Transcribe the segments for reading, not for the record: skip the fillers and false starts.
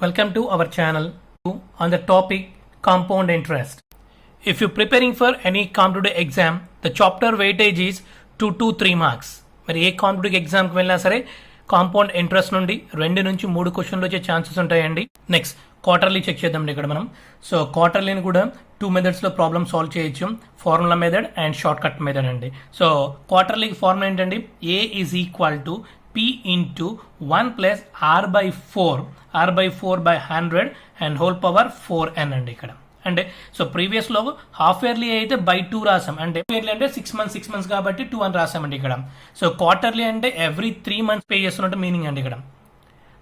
Welcome to our channel on the topic compound interest. If you're preparing for any competitive exam, the chapter weightage is 2 to 3 marks. మరి ఏ competitive ఎగ్జామ్కి వెళ్ళినా సరే compound interest నుండి 2 నుంచి 3 క్వశ్చన్లు వచ్చే chances ఉంటాయండి. నెక్స్ట్ క్వార్టర్లీ చెక్ చేద్దాం ఇక్కడ మనం. సో క్వార్టర్లీని కూడా 2 మెథడ్స్లో ప్రాబ్లమ్ సాల్వ్ చేయొచ్చు, formula method and shortcut method అండి. సో క్వార్టర్లీకి ఫార్ములా ఏంటండి, A is equal to P into 1 plus R by 4 by 100 and whole power 4n అండి ఇక్కడ. అంటే సో ప్రీవియస్ లో హాఫ్ ఇయర్లీ అయితే బై 2 రాసాం, అంటే ఇయర్లీ అంటే 6 months కాబట్టి 2 అని రాసామండి ఇక్కడ. సో క్వార్టర్లీ అంటే ఎవ్రీ 3 months పే చేస్తున్నట్టు మీనింగ్ అండి ఇక్కడ.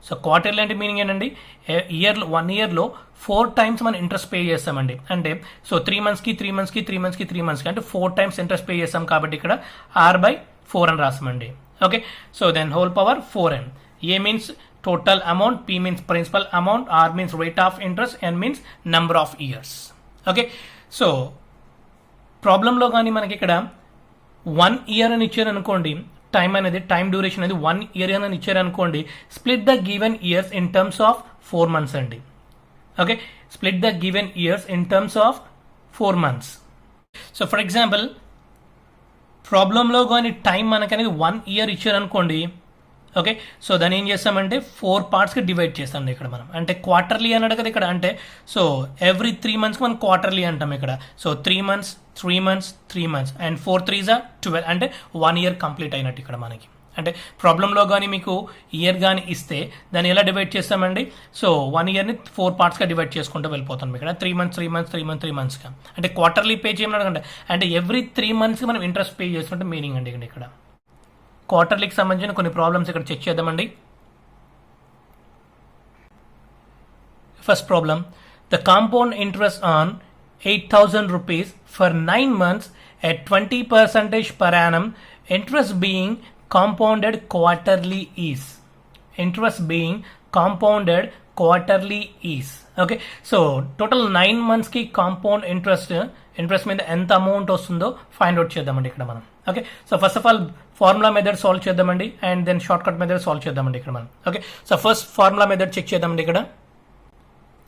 సో క్వార్టర్లీ అంటే మీనింగ్ ఏంటండి, ఇయర్లో 1 yearలో 4 times మనం ఇంట్రెస్ట్ పే చేస్తామండి. అంటే సో 3 monthsకి 3 monthsకి 3 monthsకి 3 monthsకి అంటే 4 times ఇంట్రెస్ట్ పే చేస్తాం కాబట్టి ఇక్కడ R by 4 అని రాసామండి. Okay, so then whole power 4n. A means total amount, P means principal amount, R means rate of interest, N means number of years. Okay, so problem లో కానీ మనకి ఇక్కడ 1 year అని ఇచ్చారు అనుకోండి, టైం అనేది time duration అనేది 1 year అని ఇచ్చారు అనుకోండి, split the given years in terms of 4 months అండి. Okay, split the given years in terms of 4 months. So for example ప్రాబ్లంలో కానీ టైం మనకు అనేది 1 year ఇచ్చారనుకోండి. ఓకే, సో దాన్ని ఏం చేస్తామంటే 4 partsకి డివైడ్ చేస్తాం ఇక్కడ మనం. అంటే క్వార్టర్లీ అన్నాడు కదా ఇక్కడ, అంటే సో ఎవ్రీ 3 monthsకి మనం క్వార్టర్లీ అంటాం ఇక్కడ. So 3 months 3 months 3 months and 4 3s 12, అంటే 1 year కంప్లీట్ అయినట్టు ఇక్కడ మనకి. అంటే ప్రాబ్లంలో కానీ మీకు ఇయర్ కానీ ఇస్తే దాన్ని ఎలా డివైడ్ చేస్తామండి, సో 1 yearని 4 partsగా డివైడ్ చేసుకుంటూ వెళ్ళిపోతాం ఇక్కడ. 3 months 3 months 3 months 3 monthsగా, అంటే క్వార్టర్లీ పే చేయమని అంటే ఎవ్రీ 3 monthsకి మనం ఇంట్రెస్ట్ పే చేస్తుంటే మీనింగ్ అండి ఇక్కడ. క్వార్టర్లీకి సంబంధించిన కొన్ని ప్రాబ్లమ్స్ ఇక్కడ చెక్ చేద్దామండి. First problem, the compound interest on 8,000 rupees for 9 months at 20% per annum, interest being compounded quarterly is. Interest being compounded quarterly is. Okay, so total 9 monthsకి compound interest మీద ఎంత అమౌంట్ వస్తుందో ఫైండ్ అవుట్ చేద్దామండి ఇక్కడ మనం. Okay, so first of all formula method solve చేద్దామండి and then shortcut method solve చేద్దామండి ఇక్కడ మనం. Okay, so first formula method check చేద్దామండి ఇక్కడ.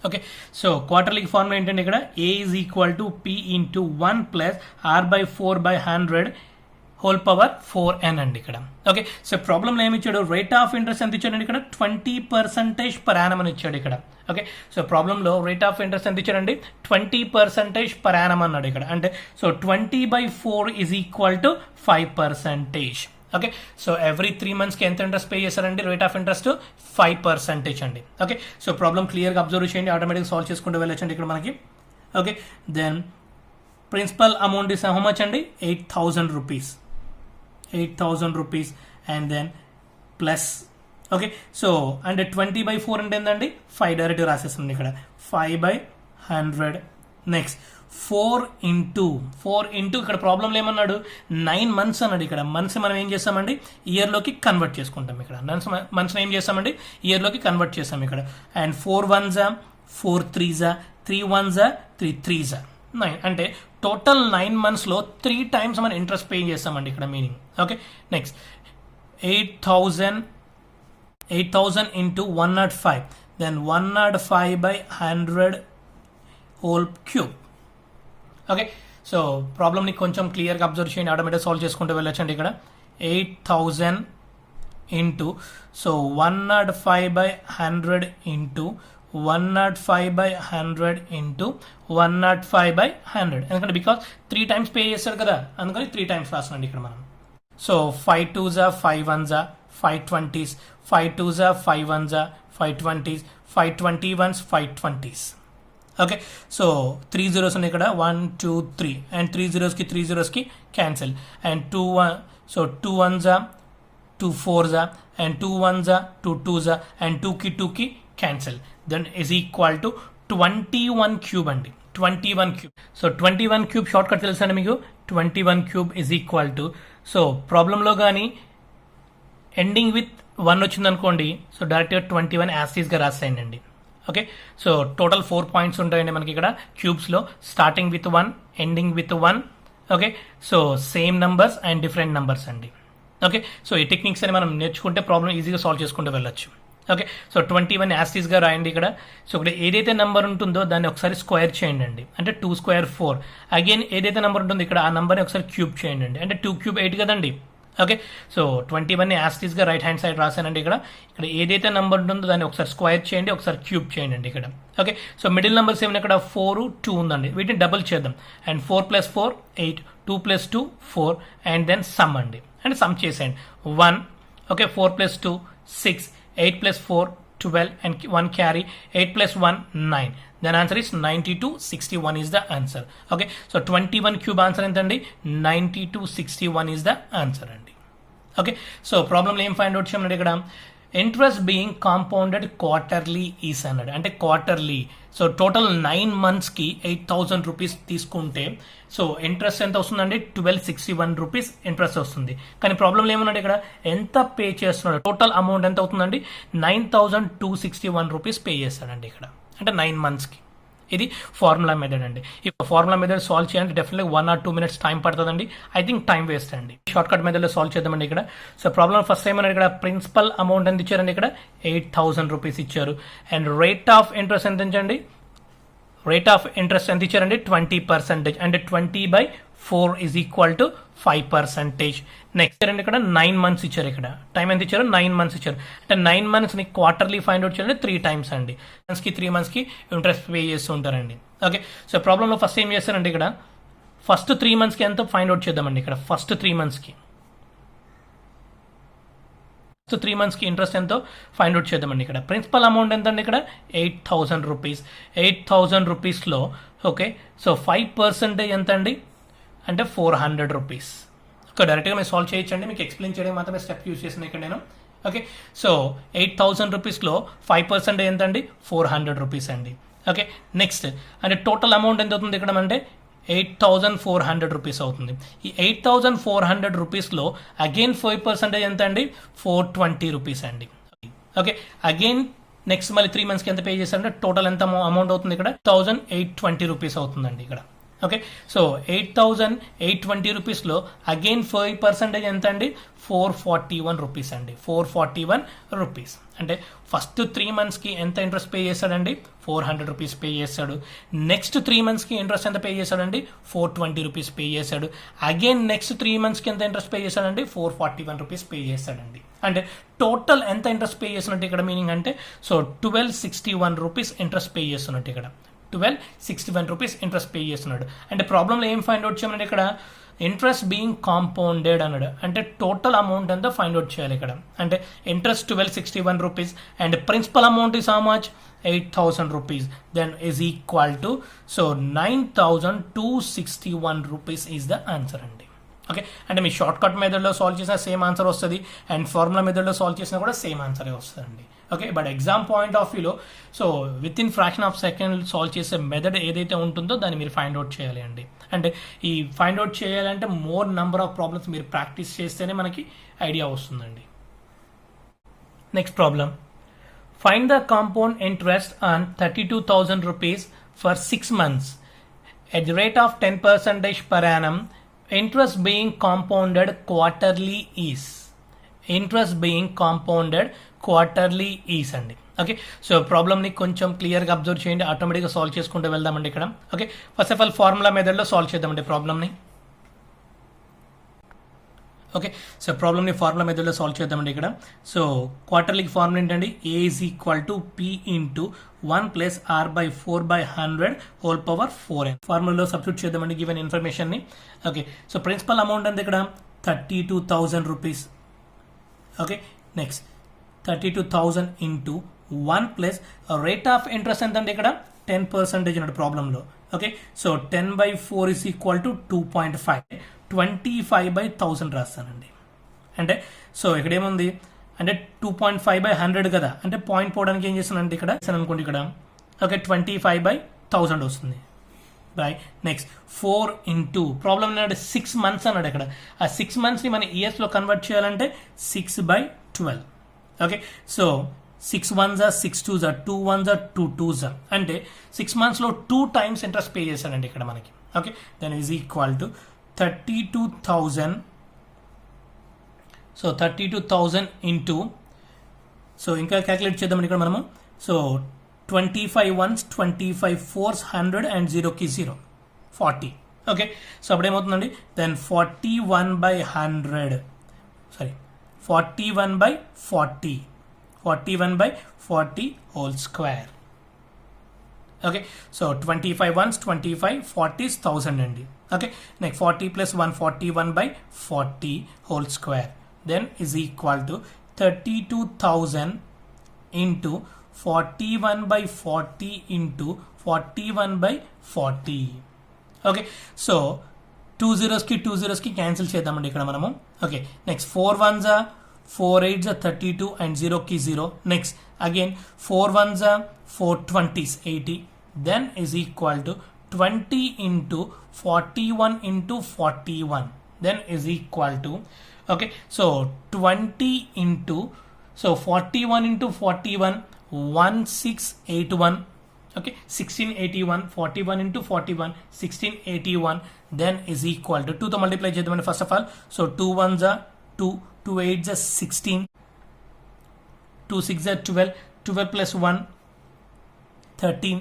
ఓకే, సో క్వార్టర్లీకి ఫార్ములా ఏంటంటే ఇక్కడ A is equal to P into 1 plus R by 4 by 100 whole power 4n అండి ఇక్కడ. ఓకే, సో ప్రాబ్లంలో ఏమి ఇచ్చాడు, రేట్ ఆఫ్ ఇంట్రెస్ట్ ఎంత ఇచ్చాడండి ఇక్కడ 20% per annum అని ఇచ్చాడు ఇక్కడ. ఓకే, సో ప్రాబ్లంలో రేట్ ఆఫ్ ఇంట్రెస్ట్ ఎంత ఇచ్చాడండి 20% per annum అన్నాడు ఇక్కడ. అంటే so 20/4 is equal to 5%. Okay, so every 3 monthsకి ఎంత ఇంట్రెస్ట్ పే చేశారండి, రేట్ ఆఫ్ ఇంట్రెస్ట్ 5% అండి. ఓకే, సో ప్రాబ్లం క్లియర్గా అబ్జర్వ్ చేయండి, ఆటోమేటిక్గా సాల్వ్ చేసుకుంటూ వెళ్ళొచ్చండి ఇక్కడ మనకి. Okay, then principal amount is how much అండి, 8,000 rupees. 8,000 rupees and then plus. Okay, so అంటే 20/4 అంటే ఏంటండి 5 డైరెక్ట్ రాసేస్తుంది ఇక్కడ, 5/100. నెక్స్ట్ 4 into ఇక్కడ ప్రాబ్లంలో ఏమన్నాడు 9 months అన్నాడు ఇక్కడ. మంత్స్ మనం ఏం చేస్తామండి ఇయర్లోకి కన్వర్ట్ చేసుకుంటాం ఇక్కడ. మంత్స్ ఏం చేస్తామండి ఇయర్లోకి కన్వర్ట్ చేస్తాం ఇక్కడ. And 4 1s 4 3s 3 1s 3 3s 9, అంటే టోటల్ 9 monthsలో 3 times మనం ఇంట్రెస్ట్ పే చేస్తామండి ఇక్కడ meaning. Okay, next 8,000 into 105, then 105/100 whole cube. Okay, so ప్రాబ్లమ్ని కొంచెం క్లియర్గా అబ్జర్వ్ చేయండి, ఆటోమేటిక్ సాల్వ్ చేసుకుంటూ వెళ్ళొచ్చండి ఇక్కడ. 8,000 into సో 105/100 into 105/100 into 105/100, ఎందుకంటే బికాస్ 3 times పే చేస్తారు కదా, అందుకని 3 times రాస్తున్నాండి ఇక్కడ మనం. So 5 2s 5 1s 5 20s 5 2s 5 1s 5 20s 5 21s 5 20s. Okay, so 3 zeros ఉన్నాయి ఇక్కడ, 1 2 3 అండ్ 3 zeros కి 3 zeros cancel. And 2 so 2 1s 2 4s and 2 1s 2 2s and 2 cancel. Then is equal to 21 cube అండి, 21 cube. So 21 cube short cut తెలుసా అండి మీకు, 21 cube is equal to, so ప్రాబ్లంలో కానీ ending with 1 వచ్చింది అనుకోండి, సో డైరెక్ట్గా 21 యాసిడ్స్గా రాసేయండి అండి. ఓకే, సో టోటల్ 4 points ఉంటాయండి మనకి ఇక్కడ క్యూబ్స్లో, starting with 1 ending with 1. Okay, so same numbers and different numbers అండి. ఓకే, సో ఈ టెక్నిక్స్ అని మనం నేర్చుకుంటే ప్రాబ్లం ఈజీగా సాల్వ్ చేసుకుంటూ వెళ్ళొచ్చు. ఓకే, సో 21 యాస్టీస్గా రాయండి ఇక్కడ. సో ఇక్కడ ఏదైతే నెంబర్ ఉంటుందో దాన్ని ఒకసారి స్క్వేర్ చేయండి అండి, అంటే 2 స్క్వేర్ 4. అగైన్ ఏదైతే నెంబర్ ఉంటుందో ఇక్కడ ఆ నెంబర్ని ఒకసారి క్యూబ్ చేయండి అండి, అంటే 2 క్యూబ్ 8 కదండి. ఓకే, సో 21 యాస్టీస్గా రైట్ హ్యాండ్ సైడ్ రాశానండి. ఇక్కడ ఏదైతే నెంబర్ ఉంటుందో దాన్ని ఒకసారి స్క్వేర్ చేయండి, ఒకసారి క్యూబ్ చేయండి అండి ఇక్కడ. ఓకే, సో మిడిల్ నెంబర్స్ ఏమైనా ఇక్కడ 4 2 ఉందండి, వీటిని డబుల్ చేద్దాం. అండ్ 4 + 4 8, 2 + 2 4, అండ్ దెన్ సమ్ అండి, అంటే సమ్ చేసేయండి. 1, okay, 4 + 2 6, 8 + 4 12, and 1 carry, 8 + 1 9. Then answer is 9261 is the answer. Okay, so 21 cube answer ఎంతండి, 9261 is the answer అండి. ఓకే, సో ప్రాబ్లంలో ఏం ఫైండ్ అవుట్ చేయమన్నాడు ఇక్కడ, interest being compounded quarterly is అన్నాడు, అంటే క్వార్టర్లీ. సో టోటల్ 9 monthsకి 8,000 రూపీస్ తీసుకుంటే సో ఇంట్రెస్ట్ ఎంత వస్తుందండి, 1261 రూపీస్ ఇంట్రెస్ట్ వస్తుంది. కానీ ప్రాబ్లంలో ఏమన్నాడు ఇక్కడ, ఎంత పే చేస్తున్నాడు, టోటల్ అమౌంట్ ఎంత అవుతుందండి, 9,261 రూపీస్ పే చేస్తాడండి ఇక్కడ, అంటే 9 monthsకి. ఇది ఫార్ములా మెథడ్ అండి. ఈ ఫార్ములా మెథడ్ సాల్వ్ చేయాలంటే డెఫినెట్గా 1 or 2 minutes టైం పడుతుందండి. ఐ థింక్ టైం వేస్ట్ అండి. షార్ట్ కట్ మెథడ్లో సాల్వ్ చేద్దామండి ఇక్కడ. సో ప్రాబ్లం ఫస్ట్ టైం ఇక్కడ ప్రిన్సిపల్ అమౌంట్ ఎంత ఇచ్చారండి, ఇక్కడ 8,000 రూపీస్ ఇచ్చారు. అండ్ రేట్ ఆఫ్ ఇంట్రెస్ట్ ఎంత ఇచ్చండి, రేట్ ఆఫ్ ఇంట్రెస్ట్ ఎంత ఇచ్చారండి, 20%, అంటే 20/4 is equal to 5%. నెక్స్ట్ అండి ఇక్కడ 9 months ఇచ్చారు, ఇక్కడ టైం ఎంత ఇచ్చారు, 9 months ఇచ్చారు. అంటే 9 monthsని క్వార్టర్లీ ఫైండ్ అవుట్ చేయాలంటే 3 times అండి, 3 monthsకి ఇంట్రెస్ట్ పే చేస్తూ ఉంటారండి. ఓకే, సో ప్రాబ్లంలో ఫస్ట్ ఏం చేస్తారండి ఇక్కడ, ఫస్ట్ 3 monthsకి ఎంత ఫైండ్ అవుట్ చేద్దామండి. ఇక్కడ ఫస్ట్ 3 monthsకి ఇంట్రెస్ట్ ఎంతో ఫైండ్ అవుట్ చేద్దామండి. ఇక్కడ ప్రిన్సిపల్ అమౌంట్ ఎంత అండి, ఇక్కడ 8,000 రూపీస్. 8,000 రూపీస్లో ఓకే, సో 5% ఎంత అండి, అంటే 400 రూపీస్. ఓకే, డైరెక్ట్గా మీరు సాల్వ్ చేయొచ్చండి, మీకు ఎక్స్ప్లెయిన్ చేయడం మాత్రమే స్టెప్ యూస్ చేసిన ఇక్కడ నేను. ఓకే, సో 8,000 రూపీస్లో 5% ఎంత అండి, 400 రూపీస్ అండి. ఓకే, నెక్స్ట్ అంటే టోటల్ అమౌంట్ ఎంత అవుతుంది ఇక్కడ అంటే 8,400 రూపీస్ అవుతుంది. ఈ 8,400 రూపీస్లో అగైన్ 5% ఎంత అండి, 420 రూపీస్ అండి. ఓకే, అగైన్ నెక్స్ట్ మళ్ళీ 3 monthsకి ఎంత పే చేస్తారంటే టోటల్ ఎంత అమౌంట్ అవుతుంది ఇక్కడ, 1,820 రూపీస్ అవుతుందండి ఇక్కడ. ఓకే, సో 8,820 రూపీస్లో అగైన్ 5% ఎంత అండి, 441 రూపీస్ అండి. 441 రూపీస్ అంటే ఫస్ట్ 3 monthsకి ఎంత ఇంట్రెస్ట్ పే చేస్తాడండి, 400 రూపీస్ పే చేస్తాడు. నెక్స్ట్ 3 monthsకి ఇంట్రెస్ట్ ఎంత పే చేస్తాడండి, 420 రూపీస్ పే చేస్తాడు. అగైన్ నెక్స్ట్ 3 monthsకి ఎంత ఇంట్రెస్ట్ పే చేస్తాడండి, 441 రూపీస్ పే చేస్తాడండి. అంటే టోటల్ ఎంత ఇంట్రెస్ట్ పే చేస్తున్నట్టు ఇక్కడ మీనింగ్ అంటే, సో 1261 రూపీస్ ఇంట్రెస్ట్ పే చేస్తున్నట్టు ఇక్కడ, 1261 రూపీస్ ఇంట్రెస్ట్ పే చేస్తున్నాడు. అంటే ప్రాబ్లంలో ఏం ఫైండ్ అవుట్ చేయమన్నాడు ఇక్కడ, ఇంట్రెస్ట్ బీయింగ్ కాంపౌండెడ్ అన్నాడు, అంటే టోటల్ అమౌంట్ ఎంత ఫైండ్ అవుట్ చేయాలి ఇక్కడ. అంటే interest 1261 rupees and principal amount is how much, 8,000 rupees. Then is equal to so 9,261 rupees is the answer అండి. ఓకే, అంటే మీ షార్ట్ కట్ మెథడ్లో సాల్వ్ చేసిన సేమ్ ఆన్సర్ వస్తుంది, అండ్ ఫార్ములా మెథడ్లో సాల్వ్ చేసినా కూడా సేమ్ ఆన్సరే వస్తుందండి. Okay, but exam point of వ్యూలో so with in fraction of second solve చేసే మెథడ్ ఏదైతే ఉంటుందో దాన్ని మీరు ఫైండ్ అవుట్ చేయాలి అండి. అంటే ఈ ఫైండ్ అవుట్ చేయాలంటే మోర్ నెంబర్ ఆఫ్ ప్రాబ్లమ్స్ మీరు ప్రాక్టీస్ చేస్తేనే మనకి ఐడియా వస్తుందండి. Next problem, find the compound interest on 32,000 rupees for 6 months at the rate of 10% per annum. Interest being compounded quarterly is. Interest being compounded quarterly is అండి. Okay, so ప్రాబ్లమ్ని కొంచెం క్లియర్గా observe చేయండి, ఆటోమేటిక్గా solve చేసుకుంటూ వెళ్దామండి ఇక్కడ. Okay, first of all formula మెథడ్లో సాల్వ్ చేద్దామండి ప్రాబ్లమ్ని. ఓకే, సో ప్రాబ్లమ్ని ఫార్ములా మెథడ్లో సాల్వ్ చేద్దామండి ఇక్కడ. సో క్వార్టర్లీకి ఫార్ములా ఏంటండి, A is equal to P into 1 + r/4/100 whole power 4n. ఫార్ములాలో సబ్స్టిట్యూట్ చేద్దామండి గివెన్ ఇన్ఫర్మేషన్ని. ఓకే, సో ప్రిన్సిపల్ అమౌంట్ అంతా ఇక్కడ 32,000 rupees. Okay, next 32,000 into 1 plus rate of interest ఎంత అంటే ఇక్కడ 10% అన్నట్టు ప్రాబ్లంలో. Okay, so 10/4 is equal to 2.5, 25/1000 రాస్తానండి. అంటే సో ఇక్కడ ఏముంది అంటే 2.5/100 కదా, అంటే పాయింట్ పోవడానికి ఏం చేస్తానంటే ఇక్కడ అనుకోండి ఇక్కడ. ఓకే, 25/1000 వస్తుంది. బై నెక్స్ట్ 4 ఇంటూ ప్రాబ్లం అన్నాడు 6 months అన్నాడు ఇక్కడ. ఆ 6 monthsని మన ఇయర్స్లో కన్వర్ట్ చేయాలంటే 6/12. Okay, so 6 1s are 6 2s are 2 1s are 2 2s are, అంటే 6 monthsలో 2 times ఇంట్రెస్ట్ పే చేశాడండి ఇక్కడ మనకి. Okay, then is equal to 32,000. So 32,000 into so ఇంకా క్యాలిక్యులేట్ చేద్దామండి ఇక్కడ మనము. సో 25 ones, 25 fours, 100 and 0కి 0, 40. ఓకే, సో అప్పుడు ఏమవుతుందండి, then 41 by 100, sorry 41 by 40, 41 by 40 whole square. Okay, so 25 ones, 25 40s 1000 అండి. Okay, next 40 plus 1, 41 by 40 whole square, then is equal to 32,000 into 41 by 40 into 41 by 40. Okay, so 2 zeros కి cancel చేద్దామండి ఇక్కడ మనము. Okay, next 4 ones 4 8s 32 and 0కి 0. Next again 4 ones 4 20s 80, then is equal to 20 into 41 into 41, then is equal to, okay, so 20 into, so 41 into 41 1681, okay, 1681, 41 into 41 1681, then is equal to 2 తో multiply చేద్దామండి first of all. So 2 ones 2, 2 8s 16, 2 6s 12, 12 plus 1 13,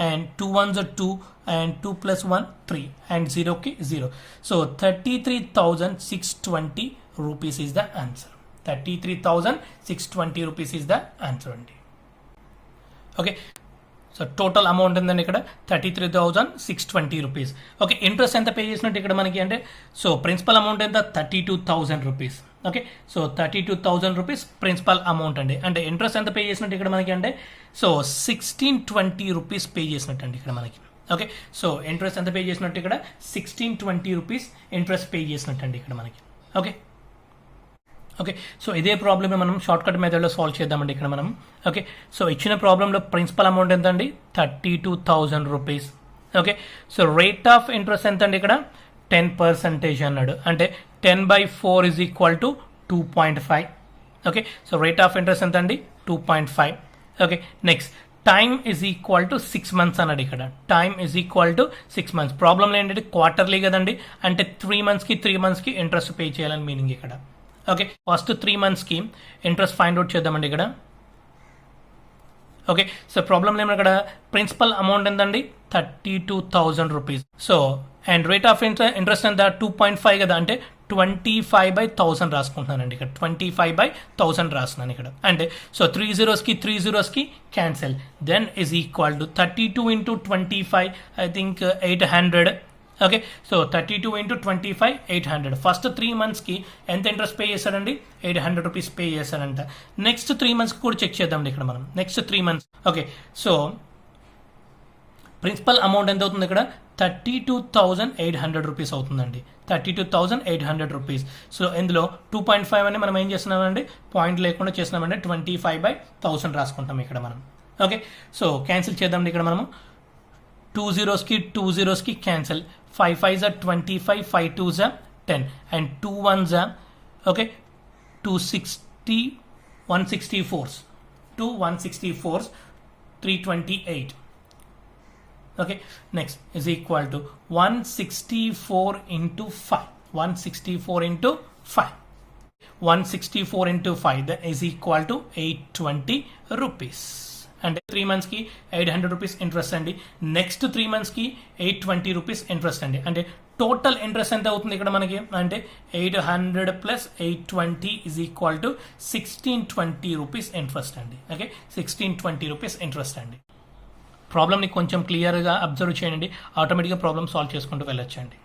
and 2 ones 2 and 2 plus 1 3 and 0కి 0. So 33,620 rupees is the answer. 33,620 rupees is the answer అండి. Okay, so total amount ఉందండి ఇక్కడ 33,620 rupees. Okay, interest ఎంత pay చేసినట్టు ఇక్కడ మనకి అంటే, సో ప్రిన్సిపల్ అమౌంట్ ఎంత 32,000 rupees. Okay, so 32,000 rupees principal amount అండి. అంటే ఇంట్రెస్ట్ ఎంత పే చేసినట్టు ఇక్కడ మనకి అంటే, సో 1620 రూపీస్ పే చేసినట్టు అండి ఇక్కడ మనకి. ఓకే, సో ఇంట్రెస్ట్ ఎంత పే చేసినట్టు ఇక్కడ 1620 రూపీస్ ఇంట్రెస్ట్ పే చేసినట్టు అండి ఇక్కడ మనకి. ఓకే, ఓకే, సో ఇదే ప్రాబ్లమ్ మనం షార్ట్ కట్ మెథడ్లో సాల్వ్ చేద్దామండి ఇక్కడ మనం. ఓకే, సో ఇచ్చిన ప్రాబ్లంలో ప్రిన్సిపల్ అమౌంట్ ఎంత అండి 32,000 rupees. Okay, so rate of interest ఎంత అండి ఇక్కడ 10% అన్నాడు. అంటే 10/4 is equal to 2.5. Okay, so rate of interest ఎంత అండి 2.5. Okay, next time is equal to 6 months అన్నాడు ఇక్కడ. Time is equal to 6 months. ప్రాబ్లంలో ఏంటంటే క్వార్టర్లీ కదండి, అంటే 3 monthsకి ఇంట్రెస్ట్ పే చేయాలని మీనింగ్ ఇక్కడ. ఓకే, ఫస్ట్ 3 monthsకి ఇంట్రెస్ట్ ఫైండ్ అవుట్ చేద్దామండి ఇక్కడ. ఓకే, సో ప్రాబ్లంలో ఏమన్నా ఇక్కడ ప్రిన్సిపల్ అమౌంట్ ఎంతండి 32,000 rupees. So and rate of interest ఎంత 2.5 కదా, అంటే 25/1000 రాసుకుంటున్నానండి ఇక్కడ. 25/1000 రాస్తున్నాను ఇక్కడ. అంటే సో 3 zeros కి cancel, then is equal to 32 into 25 I think 800. Okay, so 32 into 25 800. First 3 monthsకి ఎంత ఇంట్రెస్ట్ పే చేశాడండి 800 రూపీస్ పే చేశాడంట. నెక్స్ట్ 3 monthsకి కూడా చెక్ చేద్దాం ఇక్కడ మనం. Next 3 months. Okay, so principal amount ఎంత అవుతుంది ఇక్కడ 32,800 రూపీస్ అవుతుందండి. 32,800 రూపీస్. సో ఇందులో 2.5 అని మనం ఏం చేస్తున్నామండి పాయింట్ లేకుండా చేస్తున్నామంటే 25/1000 రాసుకుంటాం ఇక్కడ మనం. ఓకే, సో క్యాన్సిల్ చేద్దాం ఇక్కడ మనము. 2 zeros కి cancel, 5 5s 25, 5 2s 10 and 2 1s okay 260 164s 328. Okay, next is equal to 164 into 5. 164 into 5. 164 into 5 that is equal to 820 rupees. And 3 monthsకి 800 rupees interest అండి. నెక్స్ట్ 3 monthsకి 820 రూపీస్ ఇంట్రెస్ట్ అండి. అంటే టోటల్ ఇంట్రెస్ట్ ఎంత అవుతుంది ఇక్కడ మనకి అంటే 800 plus 820 is equal to 1620 rupees interest అండి. Okay, 1620 rupees interest అండి. ప్రాబ్లమ్ని కొంచెం క్లియర్గా అబ్జర్వ్ చేయండి, ఆటోమేటిక్గా ప్రాబ్లమ్ సాల్వ్ చేసుకుంటూ వెళ్ళొచ్చండి.